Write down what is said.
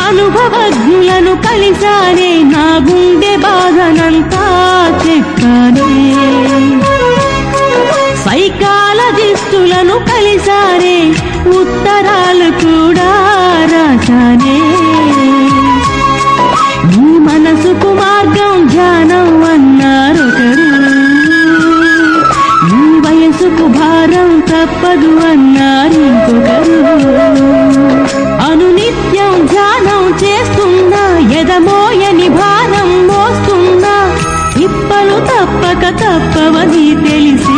అనుభవజ్ఞులను కలిసానే, నా గుండె బాధనంతా చెప్పానే. సైకాలజిస్టులను కలిసానే, ఉత్తరాలు కూడా రాశానే. నీ మనసుకు మార్గం ధ్యానం అన్నారొకరు, నీ వయసుకు భారం తప్పదు అన్నారు ఇంకొకరు. అనునిత్యం ధ్యానం చేస్తున్నా, ఎదమోయని భారం మోస్తున్నా, తిప్పలు తప్పక తప్పవని తెలిసి